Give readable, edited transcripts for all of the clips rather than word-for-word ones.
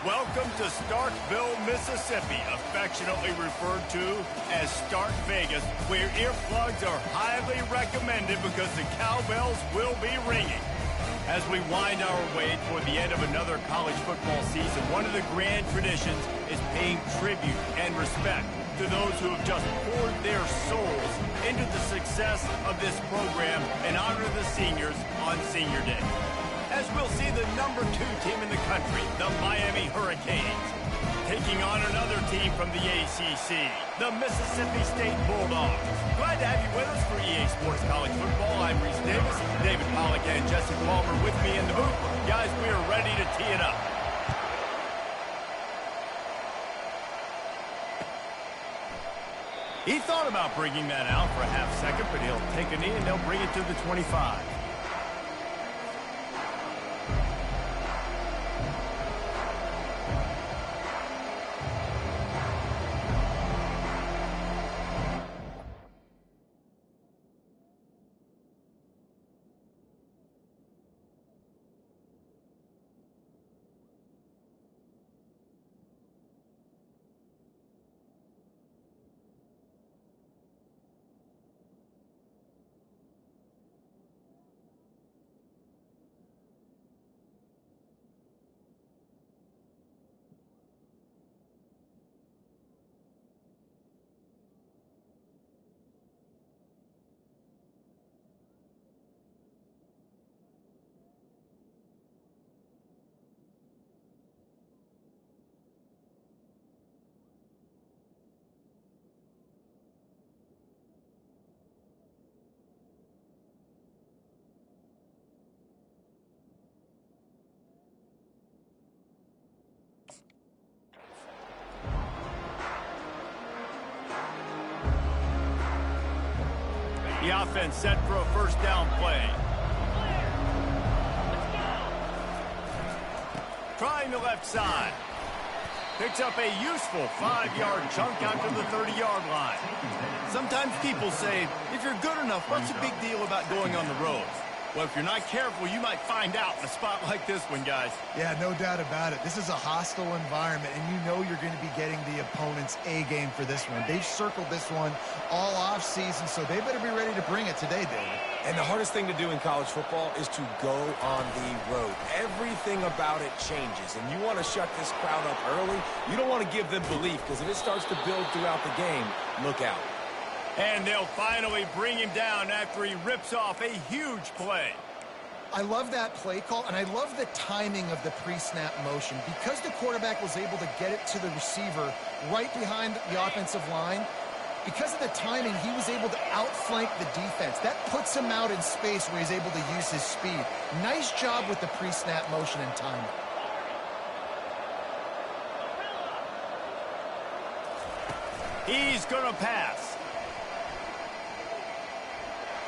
Welcome to Starkville, Mississippi, affectionately referred to as Stark Vegas, where earplugs are highly recommended because the cowbells will be ringing. As we wind our way toward the end of another college football season, one of the grand traditions is paying tribute and respect to those who have just poured their souls into the success of this program and honor the seniors on Senior Day. As we'll see the #2 team in the country, the Miami Hurricanes, taking on another team from the ACC, the Mississippi State Bulldogs. Glad to have you with us for EA Sports College Football. I'm Reese Davis, David Pollack and Jesse Palmer with me in the booth. Guys, we are ready to tee it up. He thought about bringing that out for a half second, but he'll take a knee and they'll bring it to the 25. The offense set for a first down play. Trying the left side. Picks up a useful 5-yard chunk out to the 30-yard line. Sometimes people say, if you're good enough, what's the big deal about going on the road? Well, if you're not careful, you might find out in a spot like this one, guys. Yeah, no doubt about it. This is a hostile environment, and you know you're going to be getting the opponent's A-game for this one. They've circled this one all off-season, so they better be ready to bring it today, David. And the hardest thing to do in college football is to go on the road. Everything about it changes, and you want to shut this crowd up early. You don't want to give them belief, because if it starts to build throughout the game, look out. And they'll finally bring him down after he rips off a huge play. I love that play call, and I love the timing of the pre-snap motion. Because the quarterback was able to get it to the receiver right behind the offensive line, because of the timing, he was able to outflank the defense. That puts him out in space where he's able to use his speed. Nice job with the pre-snap motion and timing. He's going to pass.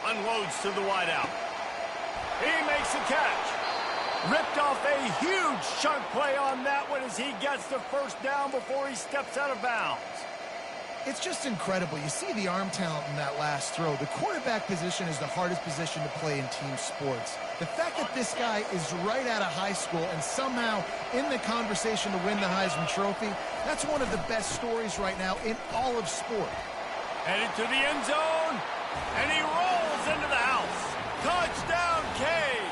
Unloads to the wideout. He makes a catch. Ripped off a huge chunk play on that one as he gets the first down before he steps out of bounds. It's just incredible. You see the arm talent in that last throw. The quarterback position is the hardest position to play in team sports. The fact that this guy is right out of high school and somehow in the conversation to win the Heisman Trophy, that's one of the best stories right now in all of sport. Headed to the end zone, and he rolls into the house. Touchdown, Canes!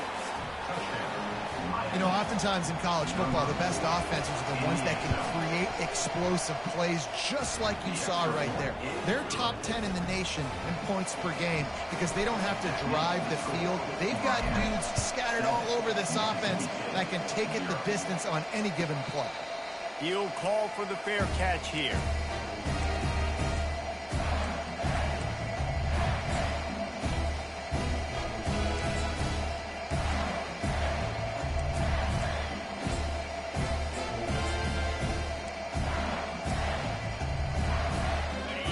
You know, oftentimes in college football, the best offenses are the ones that can create explosive plays just like you saw right there. They're top 10 in the nation in points per game because they don't have to drive the field. They've got dudes scattered all over this offense that can take it the distance on any given play. He'll call for the fair catch here.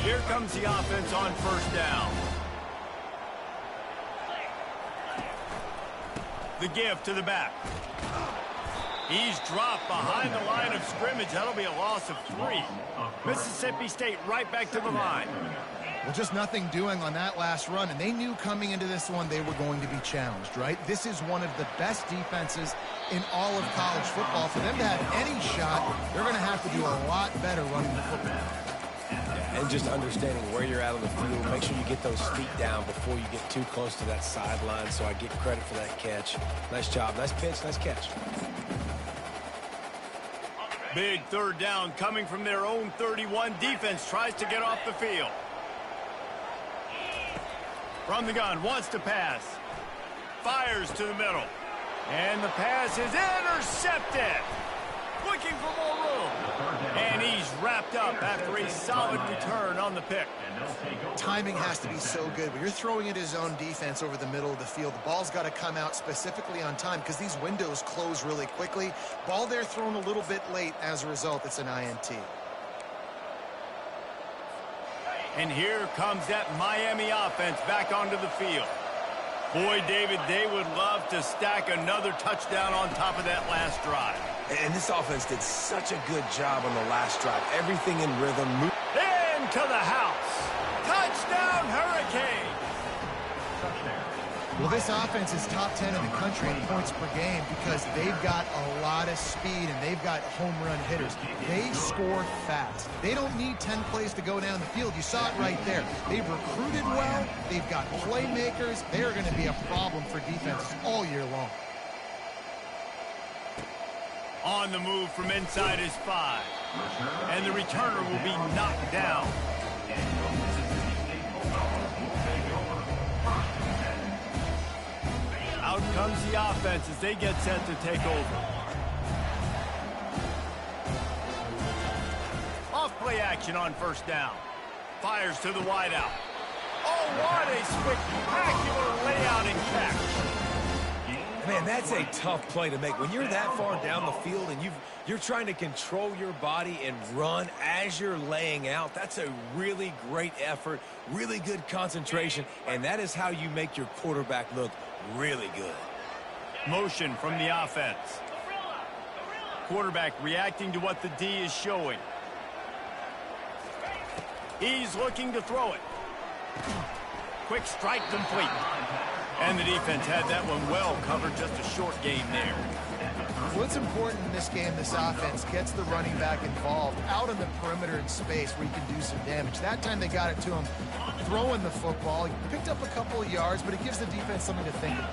Here comes the offense on first down. The give to the back. He's dropped behind the line of scrimmage. That'll be a loss of 3. Mississippi State right back to the line. Well, just nothing doing on that last run, and they knew coming into this one they were going to be challenged, right? This is one of the best defenses in all of college football. For them to have any shot, they're going to have to do a lot better running the football. Yeah, and just understanding where you're at on the field, make sure you get those feet down before you get too close to that sideline, so I get credit for that catch. Nice job, nice pitch, nice catch. Big third down coming from their own 31. Defense tries to get off the field. From the gun, wants to pass. Fires to the middle. And the pass is intercepted. Looking for more room. And he's wrapped up after a solid return on the pick. Timing has to be so good. When you're throwing at his own defense over the middle of the field, the ball's got to come out specifically on time because these windows close really quickly. Ball there thrown a little bit late. As a result, it's an INT. And here comes that Miami offense back onto the field. Boy, David, they would love to stack another touchdown on top of that last drive. And this offense did such a good job on the last drive. Everything in rhythm. Into the house. Touchdown, Hurricane. Well, this offense is top 10 in the country in points per game because they've got a lot of speed and they've got home run hitters. They score fast. They don't need 10 plays to go down the field. You saw it right there. They've recruited well. They've got playmakers. They are going to be a problem for defenses all year long. On the move from inside his 5. And the returner will be knocked down. Out comes the offense as they get set to take over. Off play action on first down. Fires to the wideout. Oh, what a spectacular layout and catch. Man, that's a tough play to make. When you're that far down the field and you're trying to control your body and run as you're laying out, that's a really great effort, really good concentration, and that is how you make your quarterback look really good. Motion from the offense. Quarterback reacting to what the D is showing. He's looking to throw it. Quick strike complete. And the defense had that one well covered, just a short gain there. What's important in this game, this offense gets the running back involved out on the perimeter in space where he can do some damage. That time they got it to him throwing the football. He picked up a couple of yards, but it gives the defense something to think about.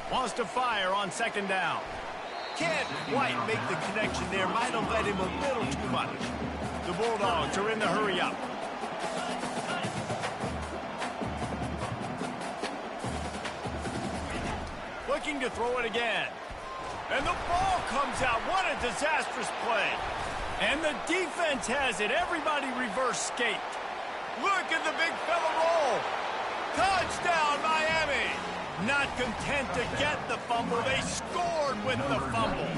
Wants to fire on second down. Can't quite make the connection there. Might have led him a little too much. The Bulldogs are in the hurry up. Looking to throw it again. And the ball comes out. What a disastrous play. And the defense has it. Everybody reverse skate. Look at the big fella roll. Touchdown, Miami. Not content to get the fumble. They scored with the fumble.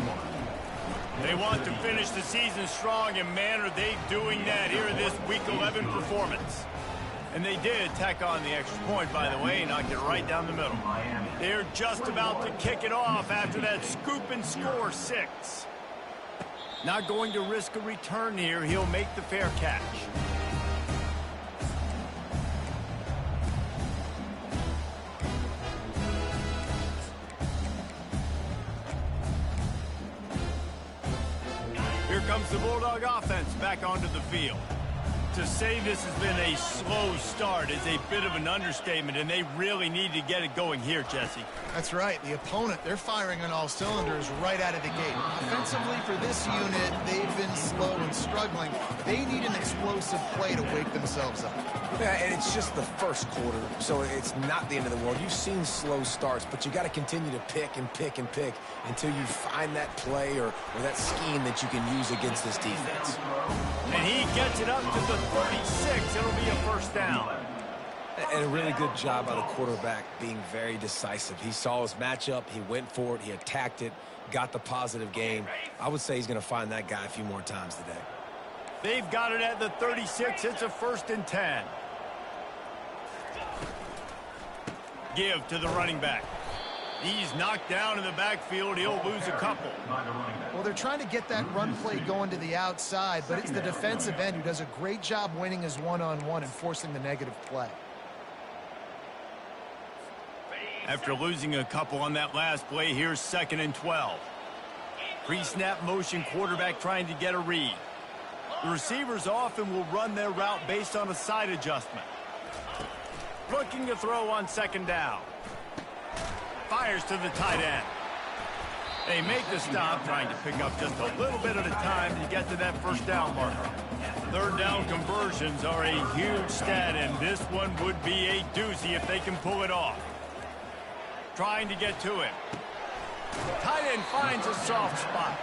They want to finish the season strong, and man, are they doing that here in this Week 11 performance. And they did tack on the extra point, by the way, knocked it right down the middle. They're just about to kick it off after that scoop and score 6. Not going to risk a return here. He'll make the fair catch. Here comes the Bulldog offense back onto the field. To say this has been a slow start is a bit of an understatement, and they really need to get it going here, Jesse. That's right. The opponent, they're firing on all cylinders right out of the gate. Offensively for this unit, they've been slow and struggling. They need an explosive play to wake themselves up. Yeah, and it's just the first quarter, so it's not the end of the world. You've seen slow starts, but you got to continue to pick and pick and pick until you find that play or that scheme that you can use against this defense. And he gets it up to the 36. It'll be a first down. And a really good job by the quarterback being very decisive. He saw his matchup, he went for it, he attacked it, got the positive gain. I would say he's going to find that guy a few more times today. They've got it at the 36. It's a 1st and 10. Give to the running back. He's knocked down in the backfield. He'll lose a couple. Well, they're trying to get that run play going to the outside, but it's the defensive end who does a great job winning his one-on-one and forcing the negative play. After losing a couple on that last play, here's 2nd and 12. Pre-snap motion, quarterback trying to get a read. The receivers often will run their route based on a side adjustment. Looking to throw on 2nd down. Fires to the tight end. They make the stop, trying to pick up just a little bit at a time to get to that 1st down marker. 3rd down conversions are a huge stat, and this one would be a doozy if they can pull it off. Trying to get to him. Tight end finds a soft spot.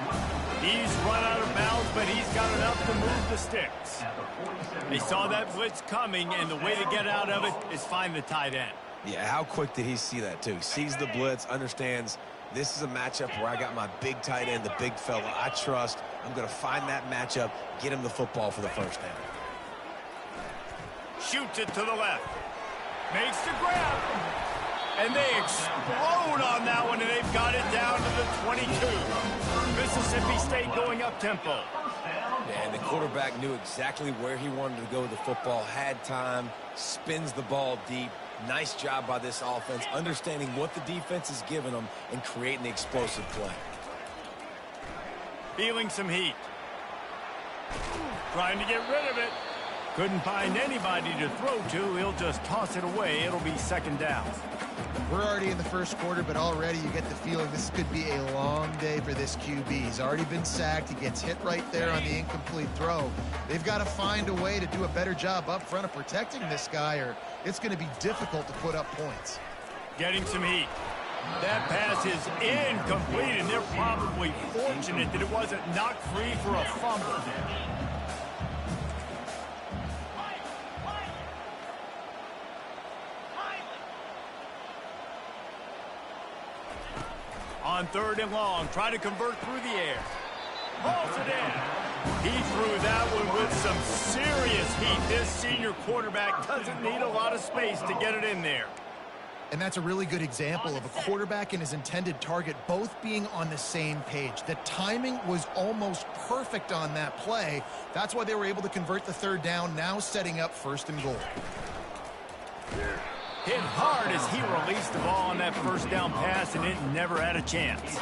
He's run out of bounds, but he's got enough to move the sticks. They saw that blitz coming, and the way to get out of it is find the tight end. Yeah, how quick did he see that, too? Sees the blitz, understands this is a matchup where I got my big tight end, the big fella I trust. I'm going to find that matchup, get him the football for the 1st down. Shoots it to the left. Makes the grab. And they explode on that one, and they've got it down to the 22. Mississippi State going up-tempo. And the quarterback knew exactly where he wanted to go with the football, had time, spins the ball deep. Nice job by this offense, understanding what the defense is giving them and creating the explosive play. Feeling some heat. Trying to get rid of it. Couldn't find anybody to throw to. He'll just toss it away. It'll be 2nd down. We're already in the 1st quarter, but already you get the feeling this could be a long day for this QB. He's already been sacked. He gets hit right there on the incomplete throw. They've got to find a way to do a better job up front of protecting this guy, or it's going to be difficult to put up points. Getting some heat. That pass is incomplete, and they're probably fortunate that it wasn't knocked free for a fumble. On 3rd and long, trying to convert through the air. Hauls it in. He threw that one with some serious heat. This senior quarterback doesn't need a lot of space to get it in there. And that's a really good example of a quarterback and his intended target both being on the same page. The timing was almost perfect on that play. That's why they were able to convert the 3rd down, now setting up 1st and goal. Hit hard as he released the ball on that 1st down pass, and it never had a chance.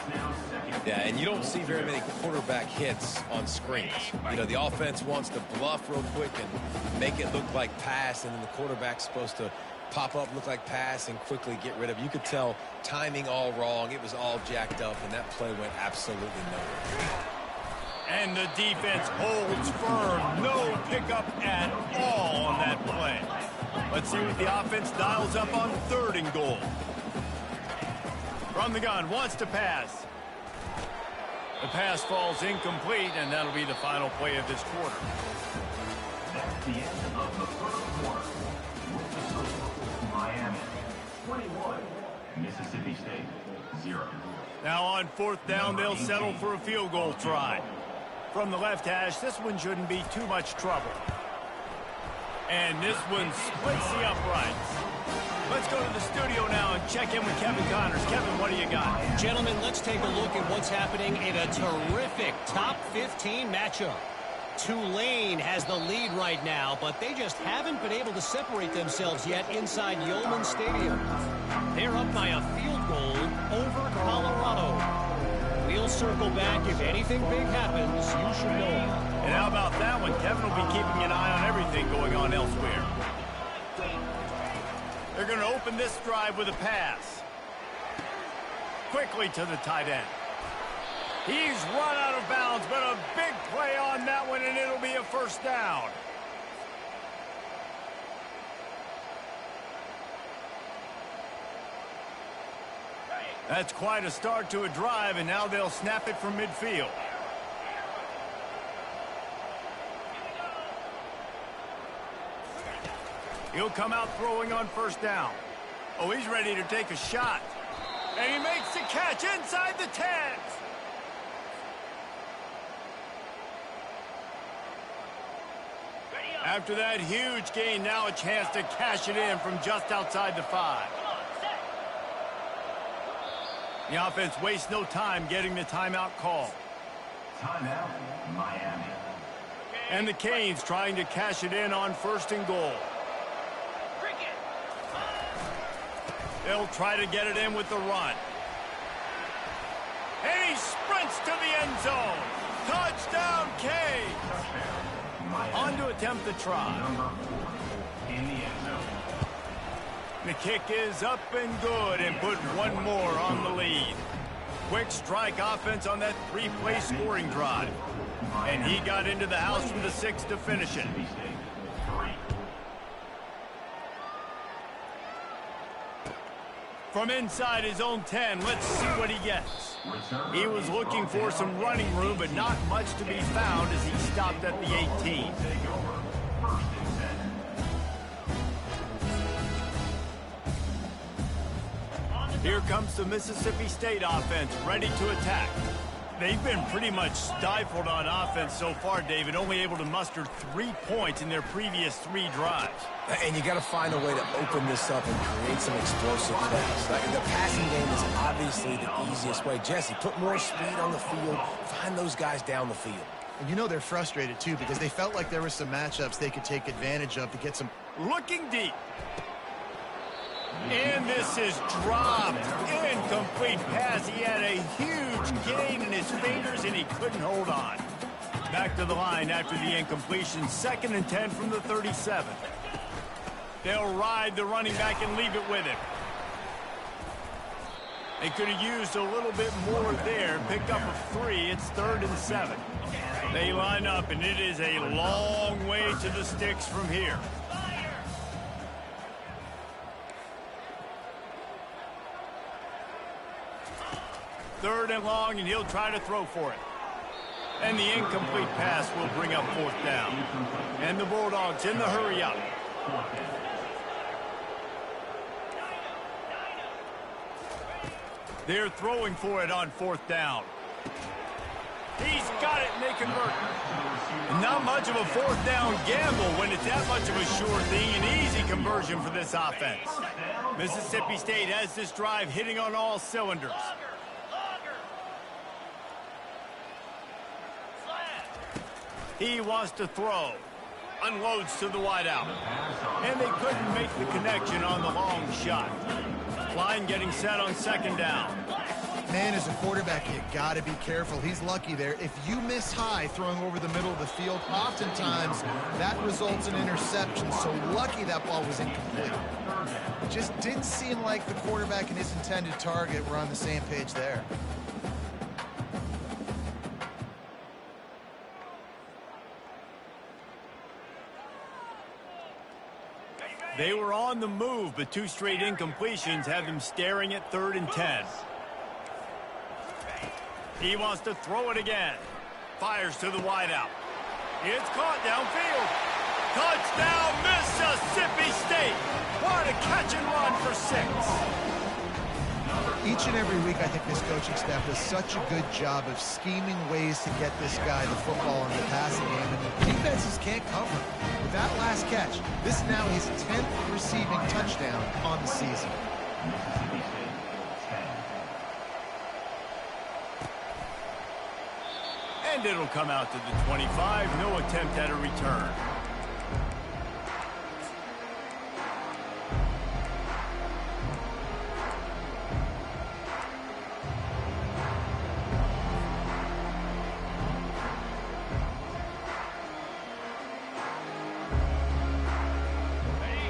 Yeah, and you don't see very many quarterback hits on screens. You know, the offense wants to bluff real quick and make it look like pass, and then the quarterback's supposed to pop up, look like pass, and quickly get rid of it. You could tell timing all wrong. It was all jacked up, and that play went absolutely nowhere. And the defense holds firm. No pickup at all on that play. Let's see what the offense dials up on 3rd and goal. From the gun, wants to pass. The pass falls incomplete, and that'll be the final play of this quarter. That's the end of the 1st quarter. Miami 21, Mississippi State 0. Now on 4th down, they'll settle for a field goal try. From the left hash, this one shouldn't be too much trouble. And this one splits the uprights. Let's go to the studio now and check in with Kevin Connors. Kevin, what do you got? Gentlemen, let's take a look at what's happening in a terrific top 15 matchup. Tulane has the lead right now, but they just haven't been able to separate themselves yet inside Yulman Stadium. They're up by a field goal over Colorado. We'll circle back. If anything big happens, you should know. And how about that one? Kevin will be keeping an eye on everything going on elsewhere. They're going to open this drive with a pass. Quickly to the tight end. He's run out of bounds, but a big play on that one, and it'll be a 1st down. That's quite a start to a drive, and now they'll snap it from midfield. He'll come out throwing on 1st down. Oh, he's ready to take a shot. And he makes the catch inside the 10. After that huge gain, now a chance to cash it in from just outside the 5. The offense wastes no time getting the timeout call. Timeout, Miami. And the Canes trying to cash it in on 1st and goal. They'll try to get it in with the run. And he sprints to the end zone. Touchdown, Canes! On to attempt the try. Number 4 in the end zone. The kick is up and good and put one more on the lead. Quick strike offense on that 3-play scoring drive. And he got into the house from the 6 to finish it. From inside his own 10, let's see what he gets. He was looking for some running room, but not much to be found as he stopped at the 18. Here comes the Mississippi State offense, ready to attack. They've been pretty much stifled on offense so far, David, only able to muster 3 points in their previous 3 drives. And you got to find a way to open this up and create some explosive plays. The passing game is obviously the easiest way. Jesse, put more speed on the field, find those guys down the field. And you know they're frustrated, too, because they felt like there were some matchups they could take advantage of to get some... Looking deep. And this is dropped. Incomplete pass. He had a huge gain in his fingers, and he couldn't hold on. Back to the line after the incompletion. 2nd and 10 from the 37. They'll ride the running back and leave it with him. They could have used a little bit more there. Picked up a 3. It's 3rd and 7. They line up, and it is a long way to the sticks from here. Third and long, and he'll try to throw for it. And the incomplete pass will bring up 4th down. And the Bulldogs in the hurry up. They're throwing for it on 4th down. He's got it, and they convert. Not much of a 4th down gamble when it's that much of a sure thing. An easy conversion for this offense. Mississippi State has this drive hitting on all cylinders. He wants to throw. Unloads to the wideout. And they couldn't make the connection on the long shot. Line getting set on 2nd down. Man, as a quarterback, you got to be careful. He's lucky there. If you miss high throwing over the middle of the field, oftentimes that results in interception. So lucky that ball was incomplete. It just didn't seem like the quarterback and his intended target were on the same page there. They were on the move, but 2 straight incompletions have them staring at 3rd and 10. He wants to throw it again. Fires to the wideout. It's caught downfield. Touchdown, Mississippi State. What a catch and run for 6. Each and every week, I think this coaching staff does such a good job of scheming ways to get this guy the football in the passing game, and the defenses can't cover. With that last catch, this is now his 10th receiving touchdown on the season. Mississippi State 10. And it'll come out to the 25. No attempt at a return.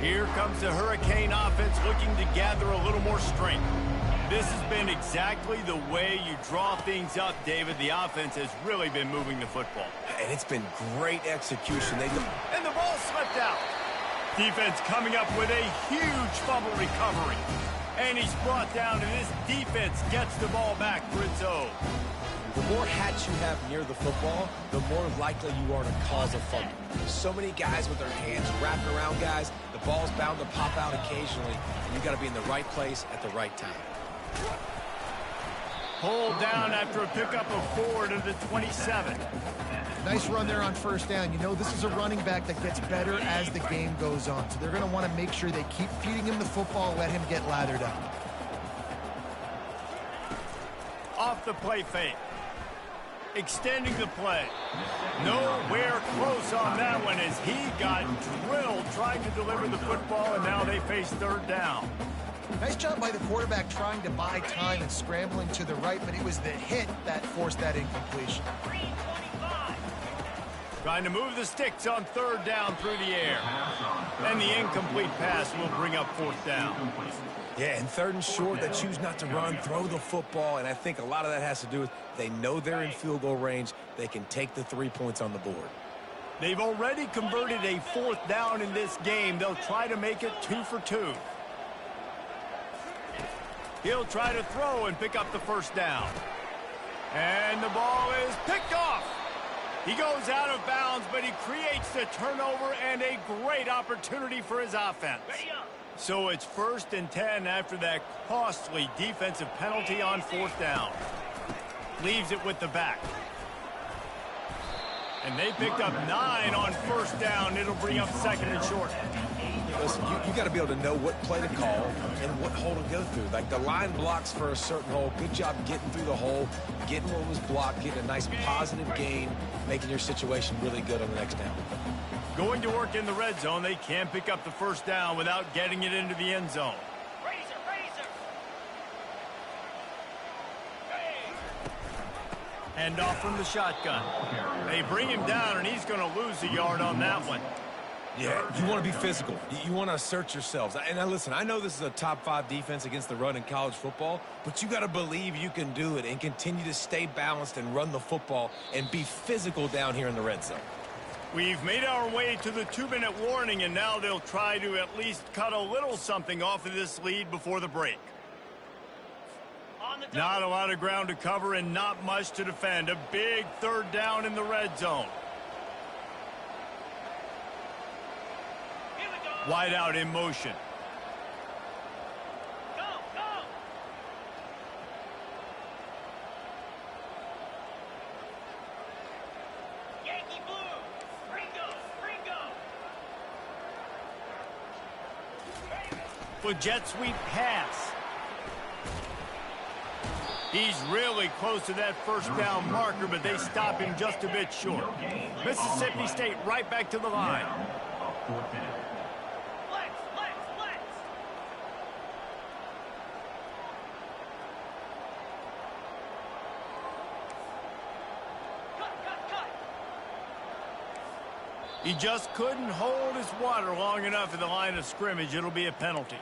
Here comes the Hurricane offense looking to gather a little more strength. This has been exactly the way you draw things up, David. The offense has really been moving the football. And it's been great execution. And the ball slipped out. Defense coming up with a huge fumble recovery. And he's brought down, and this defense gets the ball back for its own. The more hats you have near the football, the more likely you are to cause a fumble. So many guys with their hands wrapping around guys, the ball's bound to pop out occasionally, and you got to be in the right place at the right time. Pulled down after a pickup of 4 to the 27. Nice run there on 1st down. You know, this is a running back that gets better as the game goes on, so they're going to want to make sure they keep feeding him the football, let him get lathered up. the play fake. Extending the play. Nowhere close on that one as he got drilled trying to deliver the football, and now they face third down. Nice job by the quarterback trying to buy time and scrambling to the right, but it was the hit that forced that incompletion. Trying to move the sticks on third down through the air. And the incomplete pass will bring up fourth down. Yeah, and third and short, they choose not to run, throw the football, and I think a lot of that has to do with they know they're in field goal range. They can take the 3 points on the board. They've already converted a fourth down in this game. They'll try to make it 2 for 2. He'll try to throw and pick up the first down. And the ball is picked off. He goes out of bounds, but he creates the turnover and a great opportunity for his offense. So it's 1st and 10 after that costly defensive penalty on fourth down. Leaves it with the back. And they picked up 9 on first down. It'll bring up 2nd and short. Listen, you got to be able to know what play to call and what hole to go through. Like the line blocks for a certain hole. Good job getting through the hole, getting what was blocked, getting a nice positive gain, making your situation really good on the next down. Going to work in the red zone. They can pick up the first down without getting it into the end zone. Hand off from the shotgun. They bring him down, and he's going to lose a yard on that one. Yeah, you want to be physical. You want to assert yourselves. And now listen, I know this is a top 5 defense against the run in college football, but you got to believe you can do it and continue to stay balanced and run the football and be physical down here in the red zone. We've made our way to the 2-minute warning, and now they'll try to at least cut a little something off of this lead before the break. Not a lot of ground to cover and not much to defend. A big third down in the red zone. Wide out in motion. Go, go. Yankee blue. Ringo, Ringo. With jet sweep pass. He's really close to that first down marker, but they stop him just a bit short. Mississippi State right back to the line. Flex, flex, flex. Cut, cut, cut. He just couldn't hold his water long enough in the line of scrimmage. It'll be a penalty.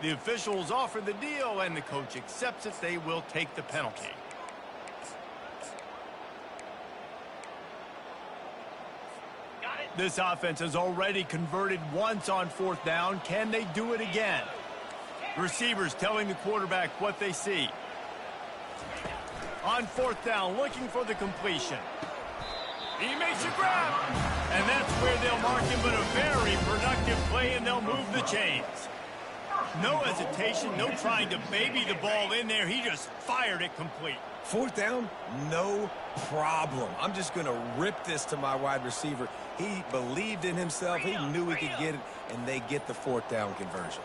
The officials offer the deal, and the coach accepts it. They will take the penalty. Got it. This offense has already converted once on fourth down. Can they do it again? Receivers telling the quarterback what they see. On fourth down, looking for the completion. He makes a grab. And that's where they'll mark him, but a very productive play, and they'll move the chains. No hesitation, no trying to baby the ball in there. He just fired it complete. Fourth down, no problem. I'm just going to rip this to my wide receiver. He believed in himself. He knew he could get it, and they get the fourth down conversion.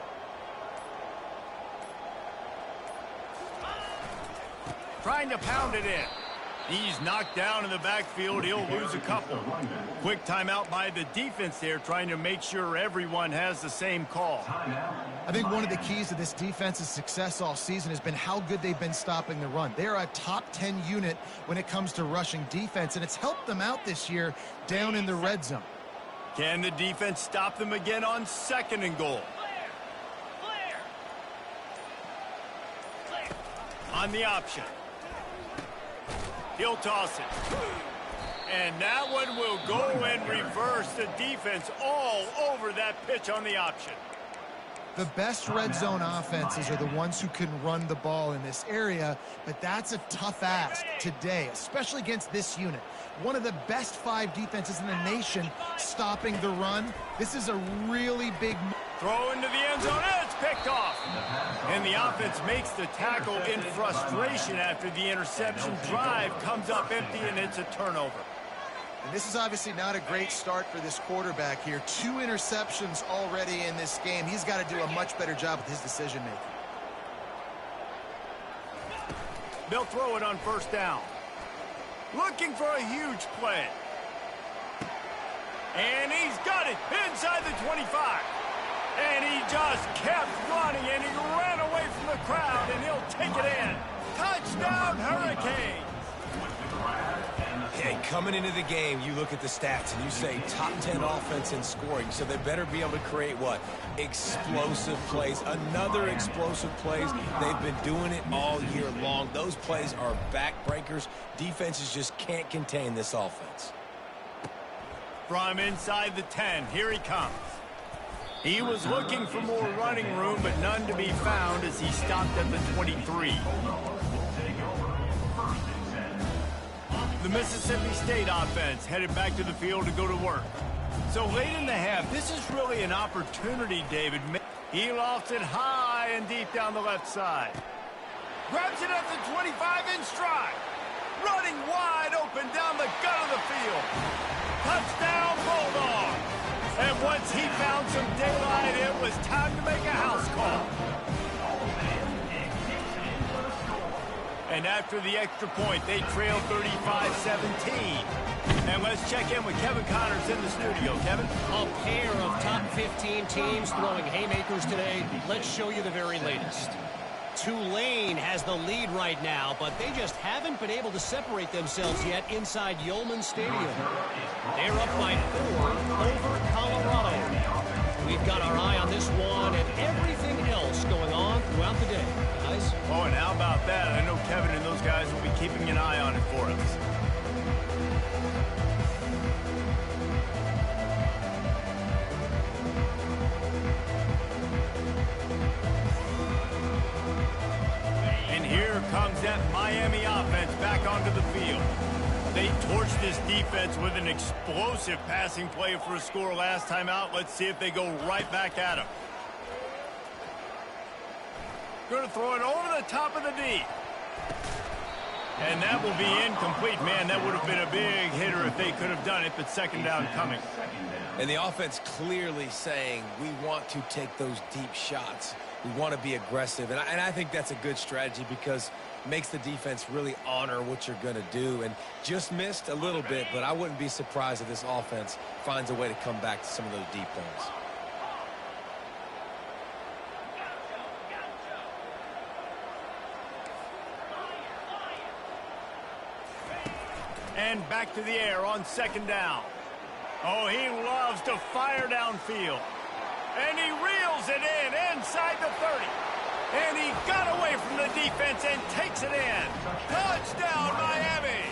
Trying to pound it in. He's knocked down in the backfield. He'll lose a couple. Quick timeout by the defense there, trying to make sure everyone has the same call. I think one of the keys to this defense's success all season has been how good they've been stopping the run. They're a top 10 unit when it comes to rushing defense, and it's helped them out this year down in the red zone. Can the defense stop them again on 2nd and goal? Clear. Clear. On the option. He'll toss it. And that one will go and reverse the defense all over that pitch on the option. The best red zone offenses are the ones who can run the ball in this area, but that's a tough ask today, especially against this unit. One of the best 5 defenses in the nation stopping the run. This is a really big Throw into the end zone, and it's picked off. And the offense makes the tackle in frustration after the interception. Drive comes up empty, and it's a turnover. And this is obviously not a great start for this quarterback here. 2 interceptions already in this game. He's got to do a much better job with his decision-making. They'll throw it on first down. Looking for a huge play. And he's got it inside the 25. And he just kept running, and he ran away from the crowd, and he'll take it in. Touchdown, Hurricanes! Hey, coming into the game, you look at the stats and you say top 10 offense in scoring, so they better be able to create what? Explosive plays. Another explosive plays. They've been doing it all year long. Those plays are backbreakers. Defenses just can't contain this offense. From inside the 10, here he comes. He was looking for more running room, but none to be found as he stopped at the 23. The Mississippi State offense headed back to the field to go to work. So late in the half, this is really an opportunity, David. He lofts it high and deep down the left side. Grabs it at the 25 in stride. Running wide open down the gut of the field. Touchdown, Bulldog. And once he found some daylight, it was time to make a house call. And after the extra point, they trail 35-17. And let's check in with Kevin Connors in the studio. Kevin? A pair of top 15 teams throwing haymakers today. Let's show you the very latest. Tulane has the lead right now, but they just haven't been able to separate themselves yet inside Yulman Stadium. They're up by 4 over Colorado. We've got our eye on this one and everything else going on throughout the day. Guys? Oh, and how about that? I know Kevin and those guys will be keeping an eye on it for us. And here comes that Miami offense back onto the field. They torched this defense with an explosive passing play for a score last time out. Let's see if they go right back at him. Going to throw it over the top of the D. And that will be incomplete. Man, that would have been a big hitter if they could have done it, but second down coming. And the offense clearly saying, we want to take those deep shots. We want to be aggressive. And I think that's a good strategy because it makes the defense really honor what you're going to do. And just missed a little bit, but I wouldn't be surprised if this offense finds a way to come back to some of those deep ones. And back to the air on second down. Oh, he loves to fire downfield. And he reels it in inside the 30. And he got away from the defense and takes it in. Touchdown, Miami!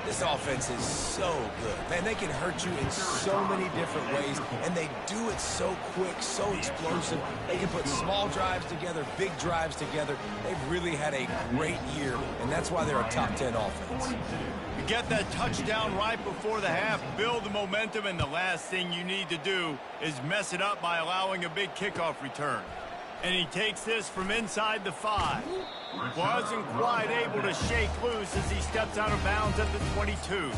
This offense is so good. Man, they can hurt you in so many different ways, and they do it so quick, so explosive. They can put small drives together, big drives together. They've really had a great year, and that's why they're a top 10 offense. You get that touchdown right before the half, build the momentum, and the last thing you need to do is mess it up by allowing a big kickoff return. And he takes this from inside the 5. Wasn't quite able to shake loose as he steps out of bounds at the 22.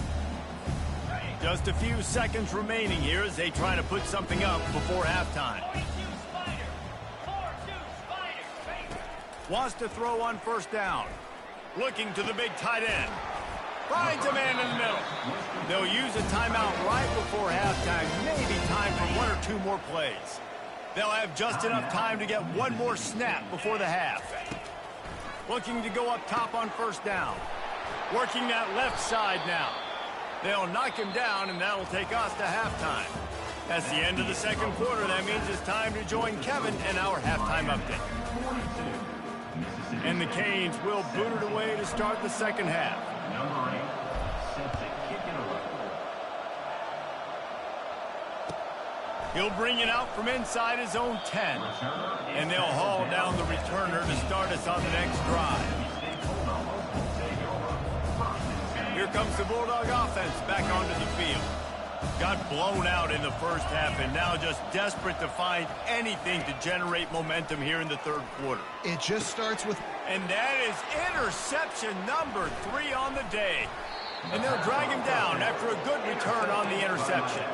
Just a few seconds remaining here as they try to put something up before halftime. Wants to throw on first down. Looking to the big tight end. Finds a man in the middle. They'll use a timeout right before halftime. Maybe time for 1 or 2 more plays. They'll have just enough time to get one more snap before the half. Looking to go up top on first down. Working that left side now. They'll knock him down, and that'll take us to halftime. That's the end of the second quarter. That means it's time to join Kevin and our halftime update. And the Canes will boot it away to start the second half. Number 8, set to kick it away. He'll bring it out from inside his own 10. And they'll haul down the returner to start us on the next drive. Here comes the Bulldog offense back onto the field. Got blown out in the first half and now just desperate to find anything to generate momentum here in the third quarter. It just starts with... And that is interception number 3 on the day. And they'll drag him down after a good return on the interception.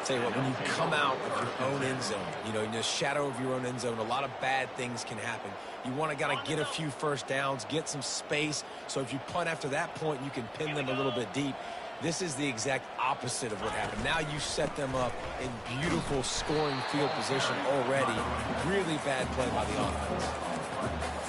Tell you what, when you come out of your own end zone, you know, in the shadow of your own end zone, a lot of bad things can happen. You want to gotta get a few first downs, get some space, so if you punt after that point, you can pin them a little bit deep. This is the exact opposite of what happened. Now you set them up in beautiful scoring field position already. Really bad play by the offense.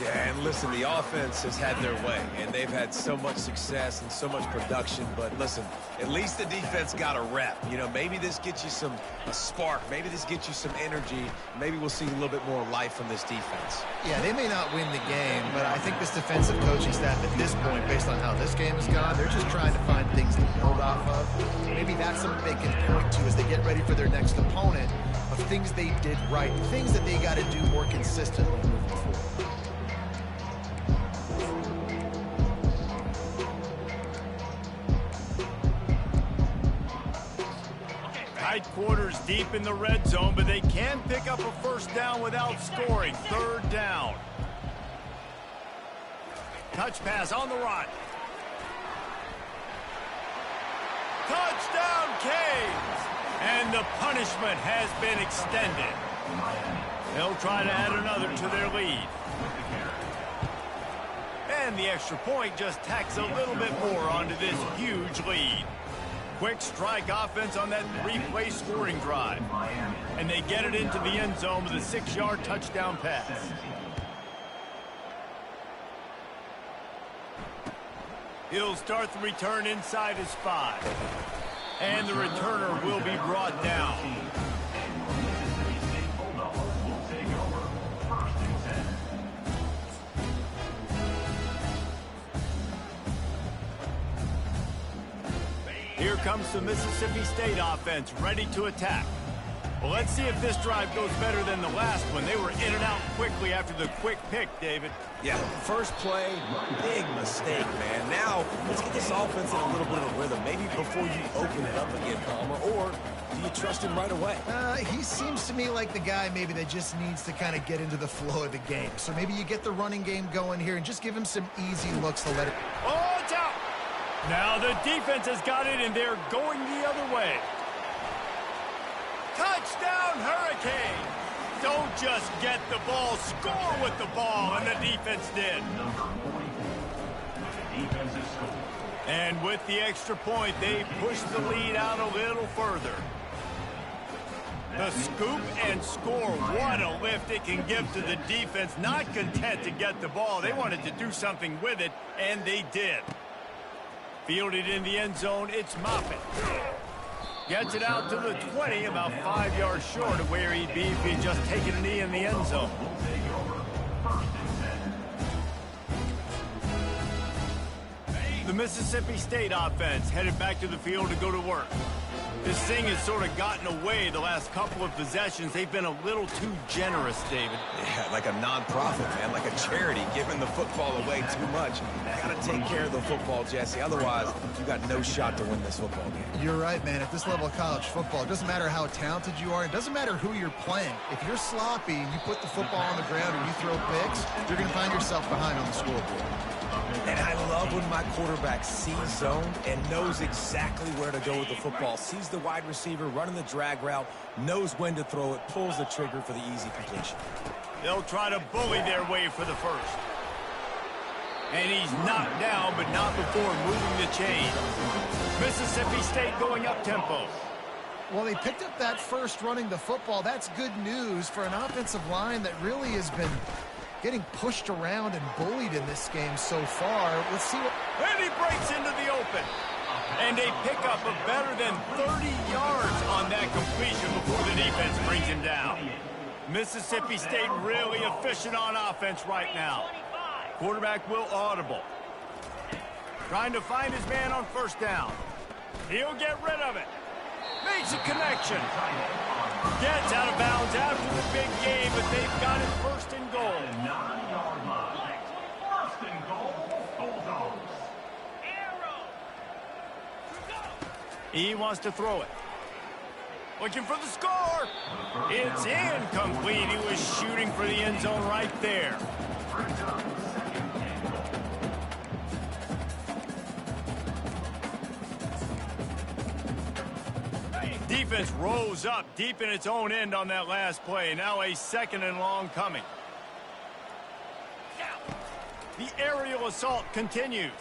Yeah, and listen, the offense has had their way, and they've had so much success and so much production. But listen, at least the defense got a rep. You know, maybe this gets you a spark. Maybe this gets you some energy. Maybe we'll see a little bit more life from this defense. Yeah, they may not win the game, but I think this defensive coaching staff at this point, based on how this game has gone, they're just trying to find things to build off of. Maybe that's something they can point to as they get ready for their next opponent, of things they did right, things that they got to do more consistently moving forward. Tight quarters deep in the red zone, but they can pick up a first down without scoring. Third down. Touch pass on the run. Touchdown, Canes! And the punishment has been extended. They'll try to add another to their lead. And the extra point just tacks a little bit more onto this huge lead. Quick strike offense on that three-play scoring drive. And they get it into the end zone with a 6-yard touchdown pass. He'll start the return inside his 5. And the returner will be brought down. Here comes the Mississippi State offense, ready to attack. Well, let's see if this drive goes better than the last one. They were in and out quickly after the quick pick, David. Yeah, first play, big mistake, man. Now, let's get this offense in a little bit of a rhythm. Maybe before you open it up again, Palmer, or do you trust him right away? He seems to me like the guy maybe that just needs to kind of get into the flow of the game. So maybe you get the running game going here and just give him some easy looks to let it... Oh, it's out! Now the defense has got it, and they're going the other way. Touchdown, Hurricane! Don't just get the ball, score with the ball, and the defense did. And with the extra point, they push the lead out a little further. The scoop and score, what a lift it can give to the defense. Not content to get the ball, they wanted to do something with it, and they did. Fielded in the end zone, it's Moffitt. Gets it out to the 20, about 5 yards short of where he'd be if he'd just taken a knee in the end zone. The Mississippi State offense headed back to the field to go to work. This thing has sort of gotten away the last couple of possessions. They've been a little too generous, David. Yeah, like a nonprofit, man, like a charity, giving the football away too much. Got to take care of the football, Jesse. Otherwise, you got no shot to win this football game. You're right, man. At this level of college football, it doesn't matter how talented you are. It doesn't matter who you're playing. If you're sloppy and you put the football on the ground or you throw picks, you're going to find yourself behind on the scoreboard. And I love when my quarterback sees zone and knows exactly where to go with the football. Sees the wide receiver running the drag route, knows when to throw it, pulls the trigger for the easy completion. They'll try to bully their way for the first. And he's knocked down, but not before moving the chain. Mississippi State going up tempo. Well, they picked up that first running the football. That's good news for an offensive line that really has been getting pushed around and bullied in this game so far. Let's see what... And he breaks into the open. And they pick up a better than 30 yards on that completion before the defense brings him down. Mississippi State really efficient on offense right now. Quarterback will audible. Trying to find his man on first down. He'll get rid of it. Makes a connection. Gets out of bounds after the big game, but they've got it first and goal. 9-yard line. First and goal. Bulldogs. He wants to throw it. Looking for the score. It's incomplete. He was shooting for the end zone right there. defense rose up deep in its own end on that last play. Now a 2nd and long coming. The aerial assault continues.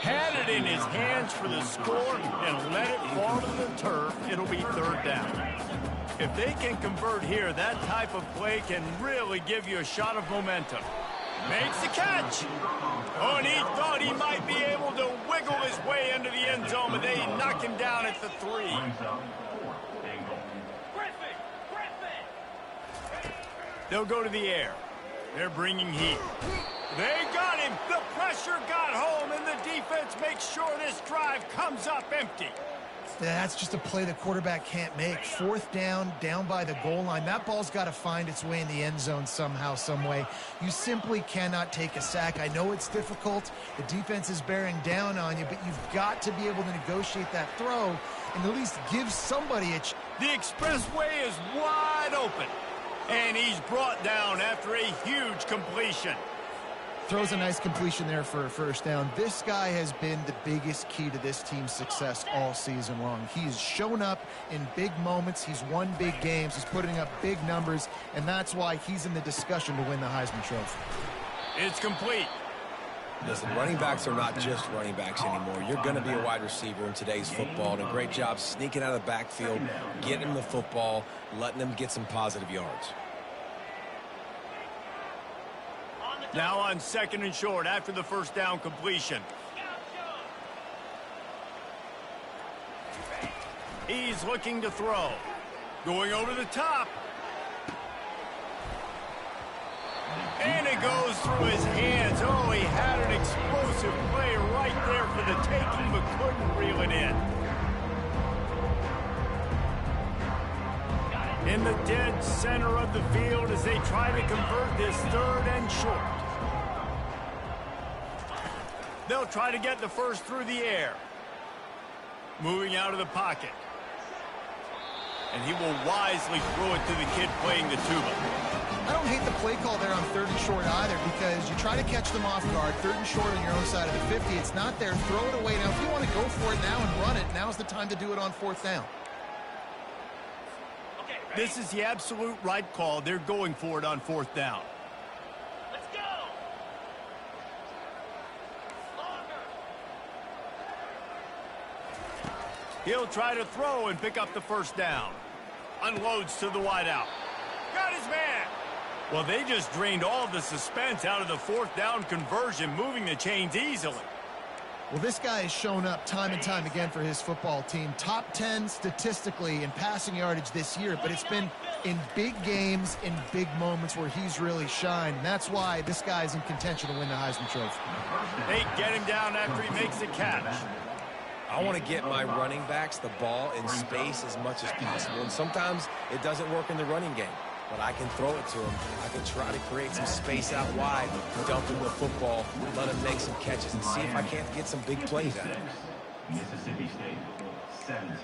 Had it in his hands for the score and let it fall to the turf, it'll be 3rd down. If they can convert here, that type of play can really give you a shot of momentum. Makes the catch. Oh, and he thought he might be able to wiggle his way into the end zone, but they knock him down at the 3. They'll go to the air. They're bringing heat. They got him. The pressure got home, and the defense makes sure this drive comes up empty. That's just a play the quarterback can't make. 4th down, down by the goal line. That ball's got to find its way in the end zone somehow, some way. You simply cannot take a sack. I know it's difficult. The defense is bearing down on you, but you've got to be able to negotiate that throw and at least give somebody a chance. The expressway is wide open, and he's brought down after a huge completion. Throws a nice completion there for a 1st down. This guy has been the biggest key to this team's success all season long. He's shown up in big moments. He's won big games. He's putting up big numbers, and that's why he's in the discussion to win the Heisman Trophy. It's complete. Listen, running backs are not just running backs anymore. You're going to be a wide receiver in today's football, and a great job sneaking out of the backfield, getting them the football, letting them get some positive yards. Now on 2nd and short after the 1st down completion. He's looking to throw. Going over the top. And it goes through his hands. Oh, he had an explosive play right there for the taking, but couldn't reel it in. In the dead center of the field as they try to convert this 3rd and short. They'll try to get the 1st through the air. Moving out of the pocket. And he will wisely throw it to the kid playing the tuba. I don't hate the play call there on 3rd and short either, because you try to catch them off guard. 3rd and short on your own side of the 50. It's not there. Throw it away. Now, if you want to go for it now and run it, now's the time to do it on 4th down. This is the absolute right call. They're going for it on 4th down. Let's go. He'll try to throw and pick up the 1st down. Unloads to the wideout. Got his man. Well, they just drained all the suspense out of the 4th down conversion, moving the chains easily. Well, this guy has shown up time and time again for his football team. Top 10 statistically in passing yardage this year, but it's been in big games, in big moments where he's really shined. And that's why this guy's in contention to win the Heisman Trophy. They get him down after he makes the catch. I want to get my running backs the ball in space as much as possible. And sometimes it doesn't work in the running game, but I can throw it to him. I can try to create some space out wide, dump him the football, let him make some catches, and see if I can't get some big plays out of him. Mississippi State, 17.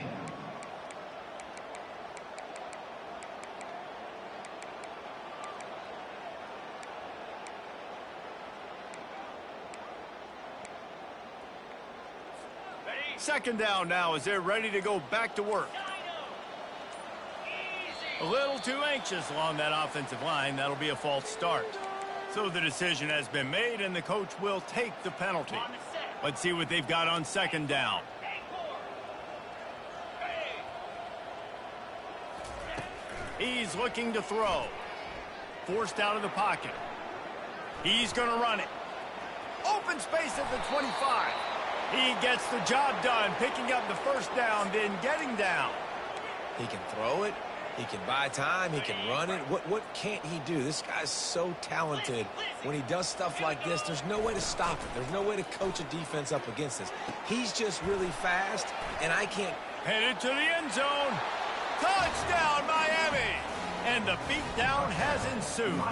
Second down now as they're ready to go back to work. A little too anxious along that offensive line. That'll be a false start. So the decision has been made, and the coach will take the penalty. Let's see what they've got on 2nd down. He's looking to throw. Forced out of the pocket. He's going to run it. Open space at the 25. He gets the job done, picking up the 1st down, then getting down. He can throw it. He can buy time. He can run it. What can't he do? This guy's so talented. When he does stuff like this, there's no way to stop it. There's no way to coach a defense up against this. He's just really fast, and I can't. Headed to the end zone. Touchdown, Miami. And the beatdown has ensued.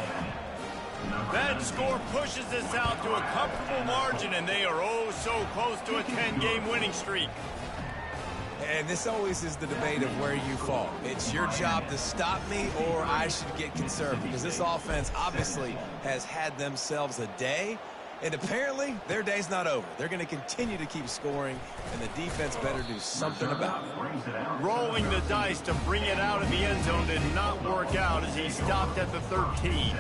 That score pushes us out to a comfortable margin, and they are oh so close to a 10-game winning streak. And this always is the debate of where you fall. It's your job to stop me, or I should get conservative, because this offense obviously has had themselves a day, And apparently, their day's not over. They're going to continue to keep scoring, and the defense better do something about it. Rolling the dice to bring it out of the end zone did not work out as he stopped at the 13.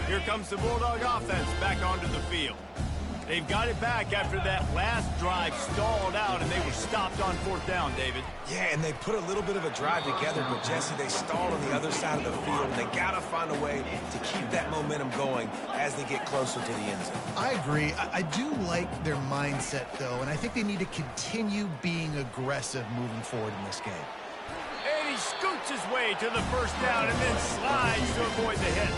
Here comes the Bulldog offense back onto the field. They've got it back after that last drive stalled out, and they were stopped on 4th down, David. Yeah, and they put a little bit of a drive together, but, Jesse, they stalled on the other side of the field, and they got to find a way to keep that momentum going as they get closer to the end zone. I agree. I do like their mindset, though, and I think they need to continue being aggressive moving forward in this game. And he scoots his way to the 1st down and then slides to avoid the hit.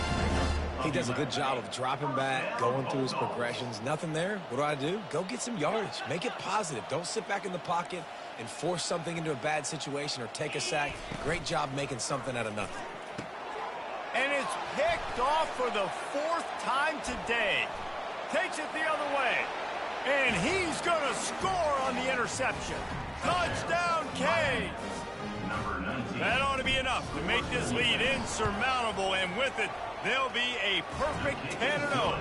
He does a good job of dropping back, going through his progressions. Nothing there. What do? Go get some yardage. Make it positive. Don't sit back in the pocket and force something into a bad situation or take a sack. Great job making something out of nothing. And it's picked off for the 4th time today. Takes it the other way. And he's going to score on the interception. Touchdown, Canes! That ought to be enough to make this lead insurmountable, and with it, they'll be a perfect 10-0.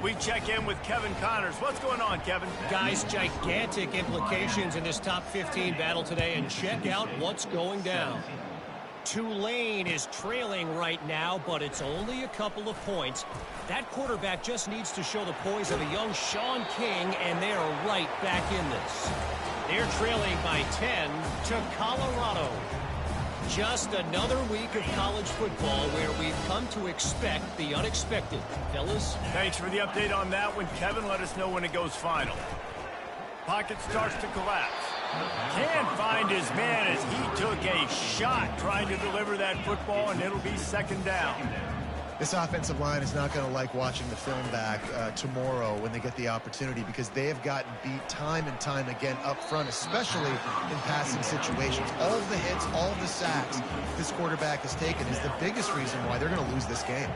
We check in with Kevin Connors. What's going on, Kevin? Guys, gigantic implications in this top 15 battle today, and check out what's going down. Tulane is trailing right now, but it's only a couple of points. That quarterback just needs to show the poise of a young Sean King, and they are right back in this. They're trailing by 10 to Colorado. Just another week of college football where we've come to expect the unexpected. Fellas? Thanks for the update on that one, Kevin. Let us know when it goes final. Pocket starts to collapse. Can't find his man as he took a shot trying to deliver that football, and it'll be 2nd down. This offensive line is not going to like watching the film back tomorrow when they get the opportunity, because they have gotten beat time and time again up front, especially in passing situations. All of the hits, all of the sacks this quarterback has taken is the biggest reason why they're going to lose this game.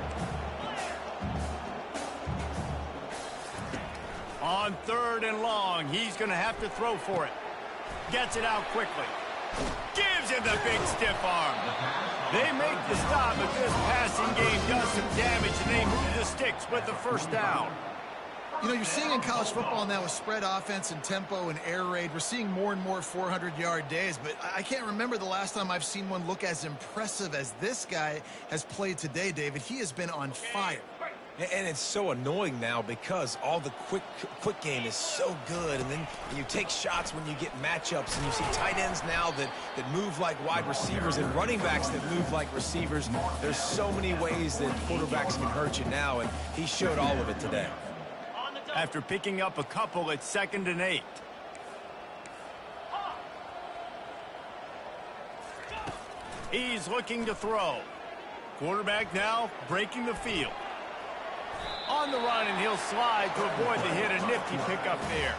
On 3rd and long, he's going to have to throw for it. Gets it out quickly. Gives him the big stiff arm. They make the stop, but this passing game does some damage, and they move the sticks with the 1st down. You know, you're seeing in college football now with spread offense and tempo and air raid, we're seeing more and more 400-yard days, but I can't remember the last time I've seen one look as impressive as this guy has played today, David. He has been on fire. And it's so annoying now because all the quick game is so good, and then you take shots when you get matchups, and you see tight ends now that move like wide receivers and running backs that move like receivers. There's so many ways that quarterbacks can hurt you now, and he showed all of it today. After picking up a couple, it's 2nd and 8. He's looking to throw. Quarterback now breaking the field. On the run, and he'll slide to avoid the hit. A nifty pickup there.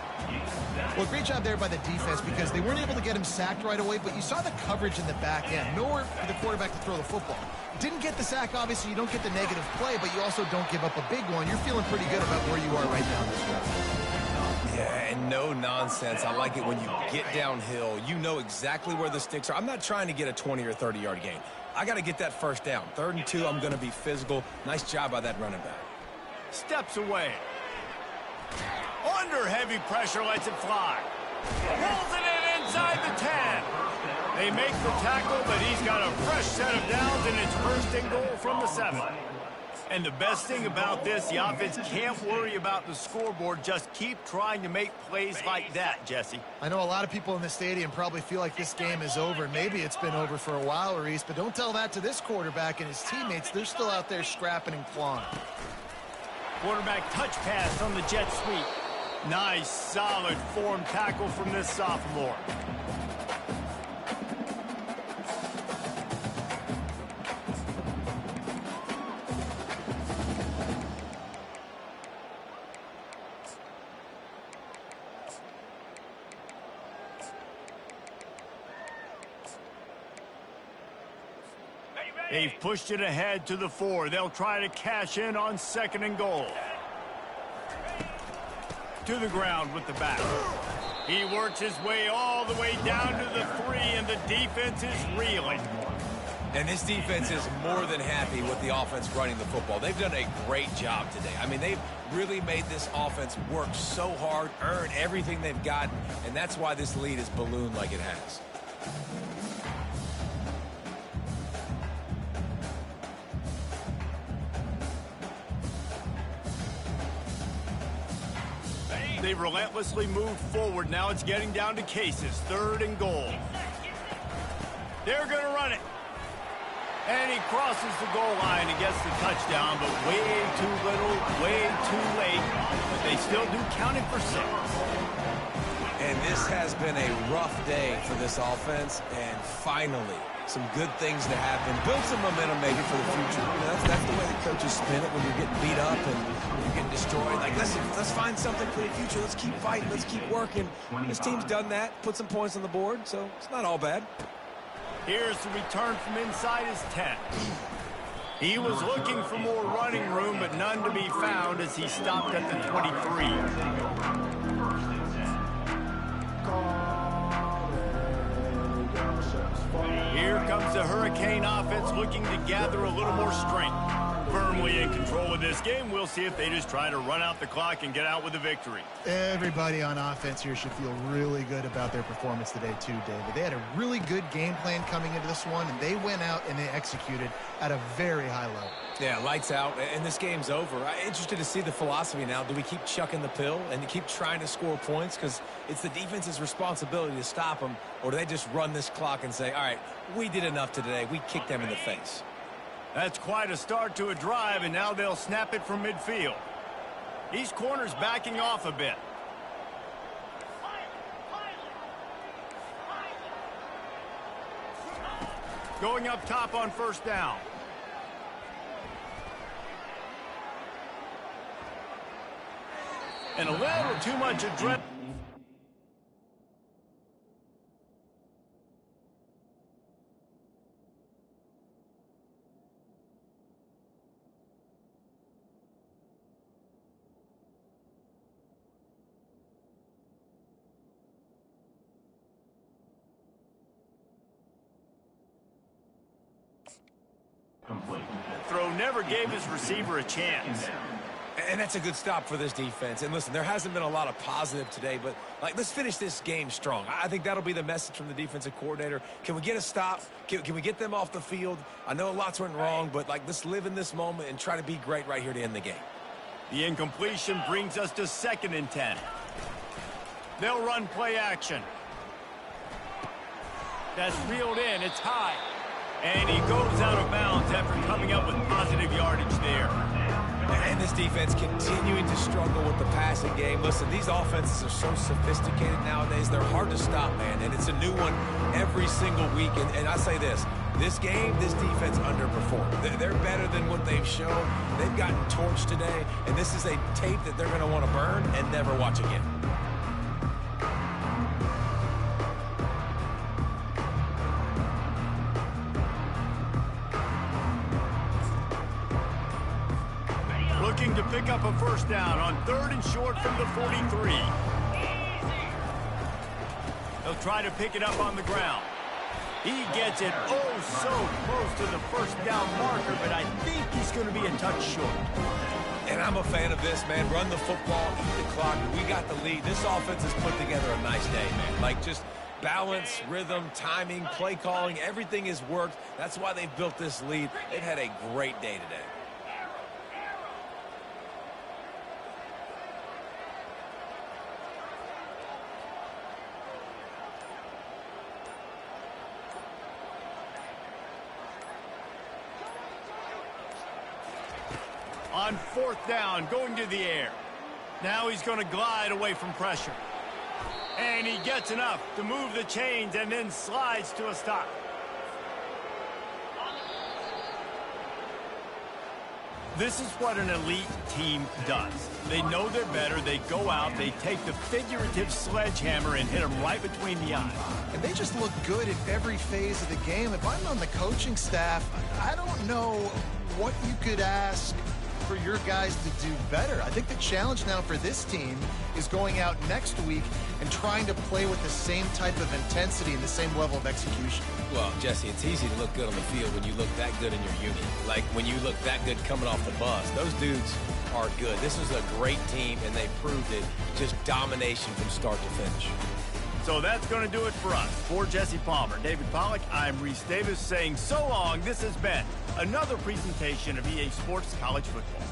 Well, great job there by the defense, because they weren't able to get him sacked right away, but you saw the coverage in the back end. Nowhere for the quarterback to throw the football. Didn't get the sack, obviously. You don't get the negative play, but you also don't give up a big one. You're feeling pretty good about where you are right now in this drive. Yeah, and no nonsense. I like it when you get downhill. You know exactly where the sticks are. I'm not trying to get a 20 or 30-yard gain. I got to get that 1st down. 3rd and 2, I'm going to be physical. Nice job by that running back. Steps away. Under heavy pressure, lets it fly. Pulls it in inside the 10. They make the tackle, but he's got a fresh set of downs, and it's 1st and goal from the 7. And the best thing about this, the offense can't worry about the scoreboard. Just keep trying to make plays like that, Jesse. I know a lot of people in the stadium probably feel like this game is over. Maybe it's been over for a while, Reese, but don't tell that to this quarterback and his teammates. They're still out there scrapping and clawing. Quarterback touch pass on the jet sweep. Nice, solid form tackle from this sophomore. They've pushed it ahead to the 4. They'll try to cash in on 2nd and goal. To the ground with the back. He works his way all the way down to the 3, and the defense is reeling. And this defense is more than happy with the offense running the football. They've done a great job today. I mean, they've really made this offense work so hard, earn everything they've gotten, and that's why this lead is ballooned like it has. They relentlessly move forward. Now it's getting down to cases. 3rd and goal. They're going to run it. And he crosses the goal line and gets the touchdown, but way too little, way too late. But they still do count it for 6. And this has been a rough day for this offense, and finally, some good things to happen. Build some momentum maybe for the future. You know, that's the way the coaches spin it when you're getting beat up and you're getting destroyed. Like, listen, let's find something for the future. Let's keep fighting. Let's keep working. This team's done that, put some points on the board, so it's not all bad. Here's the return from inside his 10. He was looking for more running room, but none to be found as he stopped at the 23. Here comes the Hurricane offense looking to gather a little more strength. Firmly in control of this game. We'll see if they just try to run out the clock and get out with a victory. Everybody on offense here should feel really good about their performance today too, David. They had a really good game plan coming into this one, and they went out and they executed at a very high level. Yeah, lights out, and this game's over. I'm interested to see the philosophy now. Do we keep chucking the pill and keep trying to score points? Because it's the defense's responsibility to stop them, or do they just run this clock and say, all right, we did enough today. We kicked them in the face. That's quite a start to a drive, and now they'll snap it from midfield. These corners backing off a bit. Going up top on 1st down. And a little too much adrenaline. Throw never gave his receiver a chance. And that's a good stop for this defense. And listen, there hasn't been a lot of positive today, but let's finish this game strong. I think that'll be the message from the defensive coordinator. Can we get a stop? Can we get them off the field? I know lots went wrong, but let's live in this moment and try to be great right here to end the game. The incompletion brings us to 2nd and 10. They'll run play action. That's reeled in. It's high. And he goes out of bounds after coming up with positive yardage there. And this defense continuing to struggle with the passing game. Listen, these offenses are so sophisticated nowadays. They're hard to stop, man. And it's a new one every single week. And I say this game, this defense underperformed. They're better than what they've shown. They've gotten torched today. And this is a tape that they're going to want to burn and never watch again. Looking to pick up a 1st down on 3rd and short from the 43. They'll try to pick it up on the ground. He gets it so close to the 1st down marker, but I think he's going to be a touch short. And I'm a fan of this, man. Run the football, eat the clock. We got the lead. This offense has put together a nice day, man. Just balance, rhythm, timing, play calling, everything has worked. That's why they've built this lead. They've had a great day today. On 4th down, going to the air. Now he's going to glide away from pressure. And he gets enough to move the chains and then slides to a stop. This is what an elite team does. They know they're better. They go out. They take the figurative sledgehammer and hit them right between the eyes. And they just look good in every phase of the game. If I'm on the coaching staff, I don't know what you could ask for your guys to do better. I think the challenge now for this team is going out next week and trying to play with the same type of intensity and the same level of execution. Well, Jesse, it's easy to look good on the field when you look that good in your unit. Like when you look that good coming off the bus. Those dudes are good. This is a great team, and they proved it. Just domination from start to finish. So that's going to do it for us. For Jesse Palmer, David Pollack, I'm Reese Davis saying so long. This has been another presentation of EA Sports College Football.